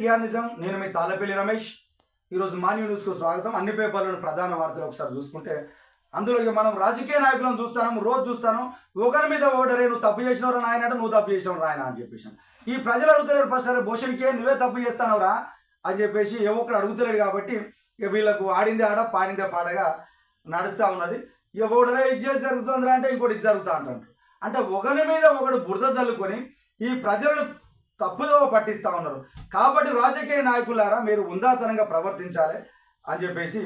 TR నిజం. నేను మీ తాళ్ళపల్లి రమేష్. ఈరోజు మార్నింగ్ న్యూస్కు స్వాగతం. అన్ని పేపర్లోని ప్రధాన వార్తలు ఒకసారి చూసుకుంటే అందులో ఇక మనం రాజకీయ నాయకులను చూస్తాను, రోజు చూస్తాను. ఒకరి మీద ఓడరే నువ్వు తప్పు చేసినవరా నాయన అంటే నువ్వు తప్పు చేసినవరా నాయన అని చెప్పేసాను. ఈ ప్రజలు అడుగుతలేరు ఫస్ట్ భూషణికే నువ్వే తప్పు చేస్తానవరా అని చెప్పేసి ఏ ఒక్కడు అడుగుతలేడు. కాబట్టి ఇక వీళ్ళకు ఆడిందే ఆడ పాడిందే పాడగా నడుస్తూ ఉన్నది. ఇక ఓడరే ఇది జరుగుతుందిరా అంటే ఇంకోటి ఇది జరుగుతూ అంటారు. అంటే ఒకరి మీద ఒకడు బురద చల్లుకొని ఈ ప్రజలను తప్పుదో పట్టిస్తూ ఉన్నారు. కాబట్టి రాజకీయ నాయకులారా మీరు ఉందాతనంగా ప్రవర్తించాలి అని చెప్పేసి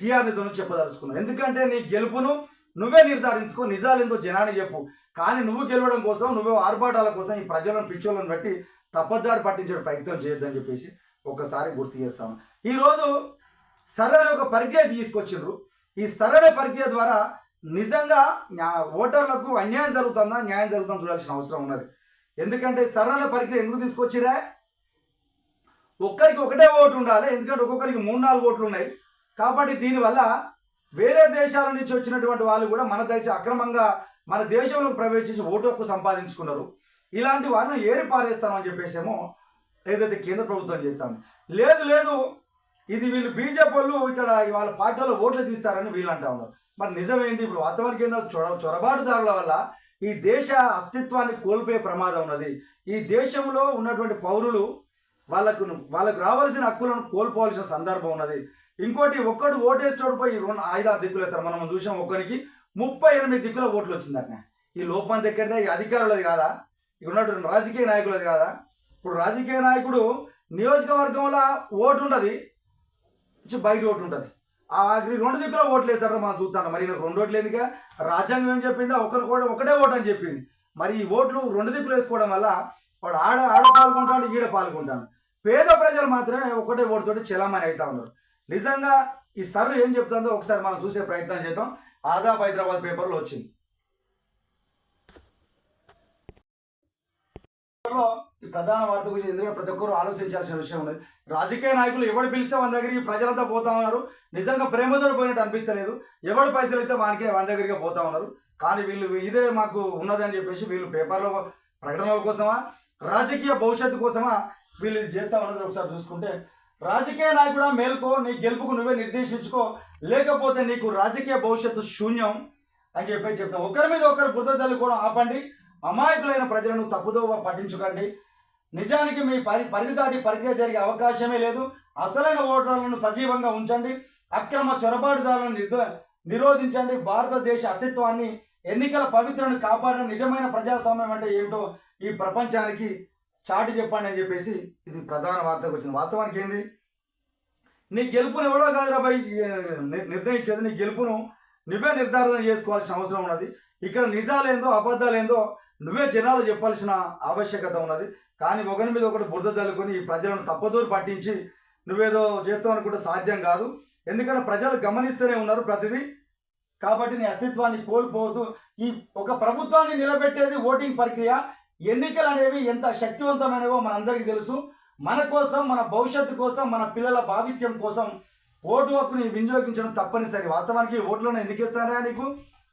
టిఆర్ నిజం చెప్పదలుచుకున్నావు. ఎందుకంటే నీ గెలుపును నువ్వే నిర్ధారించుకో, నిజాలేందో జనాన్ని చెప్పు. కానీ నువ్వు గెలవడం కోసం నువ్వే ఆర్భాటాల కోసం ఈ ప్రజలను పిచ్చోళ్ళని బట్టి తప్పదారి పట్టించే ప్రయత్నం చేయొద్దని చెప్పేసి ఒకసారి గుర్తు చేస్తాము. ఈరోజు సరైన ఒక ప్రక్రియ తీసుకొచ్చిండ్రు. ఈ సరైన ప్రక్రియ ద్వారా నిజంగా ఓటర్లకు అన్యాయం జరుగుతుందా న్యాయం జరుగుతుందా చూడాల్సిన అవసరం ఉన్నది. ఎందుకంటే సరైన ప్రక్రియ ఎందుకు తీసుకొచ్చిరా? ఒక్కరికి ఒకటే ఓటు ఉండాలి. ఎందుకంటే ఒక్కొక్కరికి 3-4 ఓట్లు ఉన్నాయి. కాబట్టి దీనివల్ల వేరే దేశాల నుంచి వచ్చినటువంటి వాళ్ళు కూడా మన అక్రమంగా మన దేశంలోకి ప్రవేశించి ఓటు హక్కు సంపాదించుకున్నారు. ఇలాంటి వాళ్ళని ఏరి పారేస్తామని చెప్పేసేమో ఏదైతే కేంద్ర ప్రభుత్వం చేస్తాను. లేదు ఇది వీళ్ళు బీజేపీ వాళ్ళు ఇక్కడ వాళ్ళ పార్టీలో ఓట్లు తీస్తారని వీళ్ళు అంటా ఉన్నారు. మరి నిజమేంది? ఇప్పుడు వాస్తవానికి ఏంటో చొరబాటుదారుల వల్ల ఈ దేశ అస్తిత్వాన్ని కోల్పోయే ప్రమాదం ఉన్నది. ఈ దేశంలో ఉన్నటువంటి పౌరులు వాళ్ళకు రావాల్సిన హక్కులను కోల్పోవాల్సిన సందర్భం ఉన్నది. ఇంకోటి ఒక్కడు ఓటేస్తోడిపోయి 5-6 దిక్కులు వేస్తారు. మనం చూసాం ఒక్కరికి 38 దిక్కుల ఓట్లు వచ్చిందట. ఈ లోపం ఎక్కడిదే? ఈ అధికారులది కాదా? ఇక్కడ ఉన్నటువంటి రాజకీయ నాయకులది కాదా? ఇప్పుడు రాజకీయ నాయకుడు నియోజకవర్గంలో ఓటు ఉండదు, బయట ఓటు ఉంటుంది. ఆ 2 దిక్కుల ఓట్లు వేస్తారో మనం చూస్తాం. మరి నాకు 2 ఓట్లు ఎందుక? రాజ్యాంగం ఏం చెప్పిందా? ఒకటే ఓటు అని చెప్పింది. మరి ఈ ఓట్లు 2 దిక్కులు వేసుకోవడం వల్ల వాడు ఆడ పాల్గొంటాడు, ఈడ పాల్గొంటాడు. పేద ప్రజలు మాత్రమే ఒకటే ఓటుతోటి చెలామణి అవుతా ఉన్నారు. నిజంగా ఈ సర్వే ఏం చెప్తుందో ఒకసారి మనం చూసే ప్రయత్నం చేద్దాం. ఆదాబ్ హైదరాబాద్ పేపర్లో వచ్చింది. ఈ ప్రధాన వార్త గురించి ఎందుకంటే ప్రతి ఒక్కరు ఆలోచించాల్సిన విషయం ఉన్నది. రాజకీయ నాయకులు ఎవడు పిలిస్తే వాళ్ళ దగ్గరికి ప్రజలంతా పోతా ఉన్నారు. నిజంగా ప్రేమతో పోయినట్టు అనిపిస్తలేదు. ఎవడు పైసలు ఇస్తే వానికే వాళ్ళ దగ్గరికి పోతా ఉన్నారు. కానీ వీళ్ళు ఇదే మాకు ఉన్నదని చెప్పేసి వీళ్ళు పేపర్లో ప్రకటనల కోసమా రాజకీయ భవిష్యత్తు కోసమా వీళ్ళు చేస్తా ఉన్నది. ఒకసారి చూసుకుంటే రాజకీయ నాయకుడా మేల్కో, నీ గెలుపుకు నువ్వే నిర్దేశించుకో, లేకపోతే నీకు రాజకీయ భవిష్యత్తు శూన్యం అని చెప్పి చెప్తాం. ఒకరి మీద ఒకరు బురద చల్లుకోవడం ఆపండి. అమాయకులైన ప్రజలను తప్పుదోవ పట్టించుకోండి. నిజానికి మీ పరిధి దాటి ప్రక్రియ జరిగే అవకాశమే లేదు. అసలైన ఓటర్లను సజీవంగా ఉంచండి. అక్రమ చొరబాటుదారులను నిరోధించండి. భారతదేశ అస్తిత్వాన్ని, ఎన్నికల పవిత్రను కాపాడని నిజమైన ప్రజాస్వామ్యం అంటే ఏమిటో ఈ ప్రపంచానికి చాటి చెప్పండి అని చెప్పేసి ఇది ప్రధాన వార్తకు వచ్చింది. వాస్తవానికి ఏంది? నీ గెలుపును ఎవడో కాదురా భయ్ నిర్ణయించేది. నీ గెలుపును నువ్వే నిర్ధారణ చేసుకోవాల్సిన అవసరం ఉన్నది. ఇక్కడ నిజాలేందో అబద్ధాలేందో నువ్వే జనాలు చెప్పాల్సిన ఆవశ్యకత ఉన్నది. కానీ ఒకరి మీద ఒకటి బురద చల్లుకొని ఈ ప్రజలను తప్పదూరు పట్టించి నువ్వేదో చేస్తావు అనుకుంటే సాధ్యం కాదు. ఎందుకంటే ప్రజలు గమనిస్తూనే ఉన్నారు ప్రతిదీ. కాబట్టి నీ అస్తిత్వాన్ని కోల్పోవద్దు. ఈ ఒక ప్రభుత్వాన్ని నిలబెట్టేది ఓటింగ్ ప్రక్రియ. ఎన్నికలు అనేవి ఎంత శక్తివంతమైనవో మనందరికీ తెలుసు. మన కోసం, మన భవిష్యత్తు కోసం, మన పిల్లల భావిత్యం కోసం ఓటు హక్కుని వినియోగించడం తప్పనిసరి. వాస్తవానికి ఓట్లను ఎందుకు ఇస్తారా? నీకు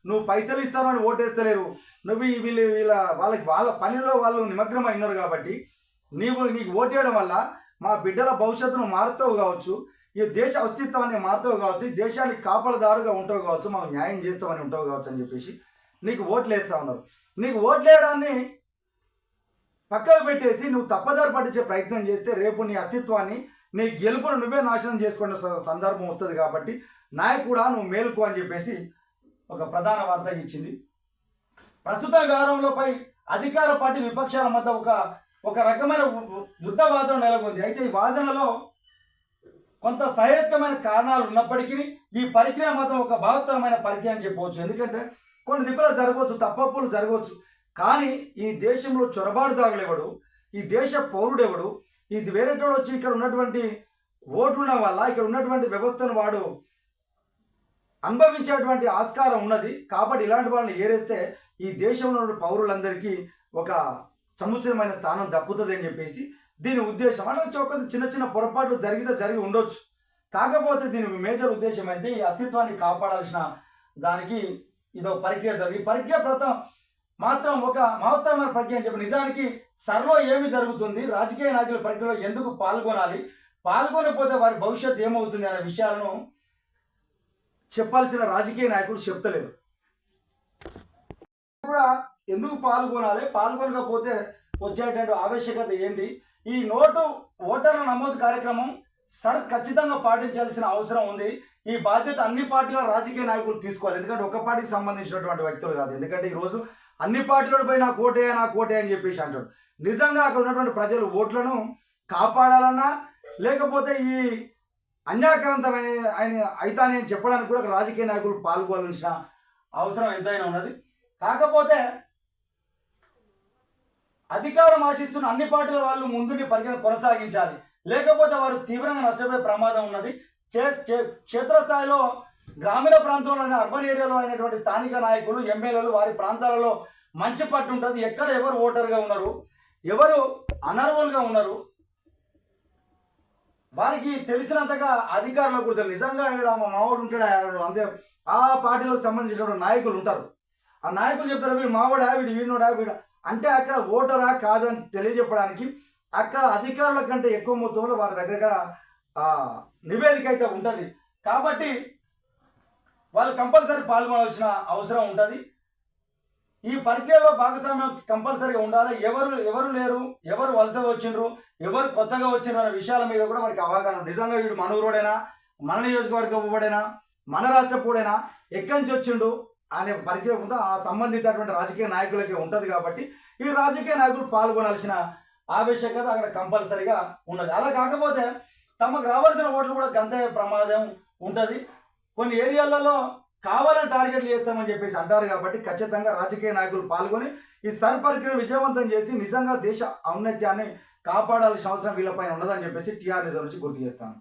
నువ్వు పైసలు ఇస్తాను అని ఓటేస్తలేరు. నువ్వు వాళ్ళ పనిలో వాళ్ళు నిమగ్నం అయినారు. కాబట్టి నీకు ఓటేయడం వల్ల మా బిడ్డల భవిష్యత్తును మారుతావు కావచ్చు, ఈ దేశ అస్తిత్వాన్ని మారుతావు కావచ్చు, ఈ దేశానికి కాపలదారుగా ఉంటావు కావచ్చు, మాకు న్యాయం చేస్తామని ఉంటావు కావచ్చు అని చెప్పేసి నీకు ఓట్లు వేస్తూ ఉన్నారు. నీకు ఓట్లు వేయడాన్ని పక్కకు పెట్టేసి నువ్వు తప్పదారి పట్టించే ప్రయత్నం చేస్తే రేపు నీ అస్తిత్వాన్ని, నీ గెలుపును నువ్వే నాశనం చేసుకునే సందర్భం వస్తుంది. కాబట్టి నాయకుడా నువ్వు మేలుకో అని చెప్పేసి ఒక ప్రధాన వార్త ఇచ్చింది. ప్రస్తుత వ్యవహారంలోపై అధికార పార్టీ విపక్షాల మధ్య ఒక రకమైన యుద్ధ వాదన నెలకొంది. అయితే ఈ వాదనలో కొంత సహేతుకమైన కారణాలు ఉన్నప్పటికీ ఈ ప్రక్రియ మాత్రం ఒక బృహత్తరమైన ప్రక్రియ అని చెప్పవచ్చు. ఎందుకంటే కొన్ని దిక్కులు జరగవచ్చు, తప్పులు జరగవచ్చు. కానీ ఈ దేశంలో చొరబాటుదారులు ఎవడు, ఈ దేశ పౌరుడు ఎవడు, ఇది వేరేటోడు వచ్చి ఇక్కడ ఉన్నటువంటి ఓటున్న వల్ల ఇక్కడ ఉన్నటువంటి వ్యవస్థను వాడు అనుభవించేటువంటి ఆస్కారం ఉన్నది. కాబట్టి ఇలాంటి వాళ్ళని ఏరేస్తే ఈ దేశంలో ఉన్న పౌరులందరికీ ఒక సముచితమైన స్థానం దక్కుతుంది అని చెప్పేసి దీని ఉద్దేశం. అంటే ఒక చిన్న పొరపాట్లు జరిగి ఉండొచ్చు. కాకపోతే దీని మేజర్ ఉద్దేశం అంటే ఈ అస్తిత్వాన్ని కాపాడాల్సిన దానికి ఇదో ప్రక్రియ జరిగింది. ఈ ప్రక్రియ మాత్రం ఒక మహత్తరమైన ప్రక్రియ అని చెప్పి నిజానికి సర్లో ఏమి జరుగుతుంది, రాజకీయ నాయకుల ప్రక్రియలో ఎందుకు పాల్గొనాలి, పాల్గొనకపోతే వారి భవిష్యత్తు ఏమవుతుంది అనే విషయాలను చెప్పాల్సిన రాజకీయ నాయకులు చెప్తలేరు. కూడా ఎందుకు పాల్గొనాలి, పాల్గొనకపోతే వచ్చేటువంటి ఆవశ్యకత ఏంటి, ఈ ఓటర్ల నమోదు కార్యక్రమం ఖచ్చితంగా పాటించాల్సిన అవసరం ఉంది. ఈ బాధ్యత అన్ని పార్టీల రాజకీయ నాయకులు తీసుకోవాలి. ఎందుకంటే ఒక పార్టీకి సంబంధించినటువంటి వ్యక్తులు కాదు. ఎందుకంటే ఈరోజు అన్ని పార్టీలపై పోయి నా కోటే అని చెప్పేసి అంటాడు. నిజంగా అక్కడ ఉన్నటువంటి ప్రజలు ఓట్లను కాపాడాలన్నా లేకపోతే ఈ అన్యాయకరంతమైన అయితాని అని చెప్పడానికి కూడా రాజకీయ నాయకులు పాల్గొనాల్సిన అవసరం ఎంతైనా ఉన్నది. కాకపోతే అధికారం ఆశిస్తున్న అన్ని పార్టీల వాళ్ళు ముందుండి పరిగణ కొనసాగించాలి, లేకపోతే వారు తీవ్రంగా నష్టపోయే ప్రమాదం ఉన్నది. క్షేత్రస్థాయిలో గ్రామీణ ప్రాంతంలోని అర్బన్ ఏరియాలో అయినటువంటి స్థానిక నాయకులు ఎమ్మెల్యేలు వారి ప్రాంతాలలో మంచి పట్టు ఉంటుంది. ఎక్కడ ఎవరు ఓటర్గా ఉన్నారు, ఎవరు అనర్హులుగా ఉన్నారు వారికి తెలిసినంతగా అధికారులకు కూడా నిజంగా మా మావాడు ఉంటాడు అంతే. ఆ పార్టీలకు సంబంధించినటువంటి నాయకులు ఉంటారు. ఆ నాయకులు చెప్తారు వీడు మావాడా వీడు వీడినోడా వీడు అంటే అక్కడ ఓటరా కాదని తెలియజెప్పడానికి అక్కడ అధికారుల కంటే ఎక్కువ మొత్తంలో వారి దగ్గర నివేదిక అయితే ఉంటుంది. కాబట్టి వాళ్ళు కంపల్సరీ పాల్గొనాల్సిన అవసరం ఉంటుంది. ఈ ప్రక్రియలో భాగస్వామ్యం కంపల్సరీగా ఉండాలి. ఎవరు లేరు, ఎవరు వలస వచ్చిండ్రు, ఎవరు కొత్తగా వచ్చిండ్రు అనే విషయాల మీద కూడా మనకి అవగాహన. నిజంగా వీడు మన ఊరోడైనా, మన నియోజకవర్గం ఊడైనా, మన రాష్ట్రపూడైనా, ఎక్కడి నుంచి వచ్చిండు అనే ప్రక్రియ ఉందా ఆ సంబంధించినటువంటి రాజకీయ నాయకులకే ఉంటుంది. కాబట్టి ఈ రాజకీయ నాయకులు పాల్గొనాల్సిన ఆవశ్యకత అక్కడ కంపల్సరీగా ఉన్నది. అలా కాకపోతే తమకు రావాల్సిన ఓట్లు కూడా గంతే ప్రమాదం ఉంటుంది. కొన్ని ఏరియాలలో కావాలని టార్గెట్లు చేస్తామని చెప్పేసి అంటారు. కాబట్టి ఖచ్చితంగా రాజకీయ నాయకులు పాల్గొని ఈ ప్రక్రియను విజయవంతం చేసి నిజంగా దేశ ఔన్నత్యాన్ని కాపాడాల్సిన అవసరం వీళ్ళపైన ఉన్నదని చెప్పేసి టీఆర్ఎస్ నుంచి గుర్తు చేస్తాను.